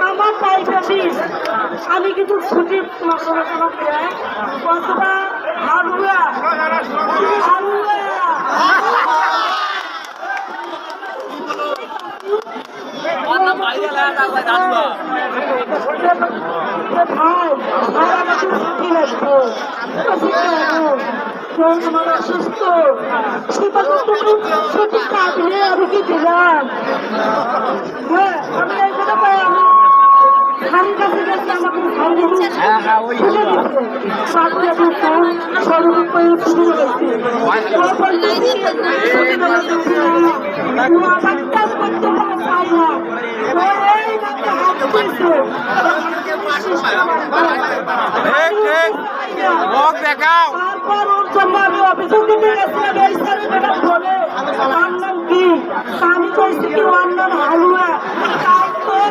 আমার ডায়াবেটিস, আমি কিন্তু ছুটি কতটা হারুয়া হারুয়া সুস্থ সেটা সঠিক কাটলে আমি কি দিলাম। হ্যাঁ আমি এই কথা পাই আমি খালি কাছে গেছে আমাকে দেখাও তারপর ওর জন্য আমি অভিযোগ দিতে গেছিলাম এই স্যারের ম্যাডাম বলে আমার নাম কি আমি কইছি কি ওর নাম হালুয়া তারপর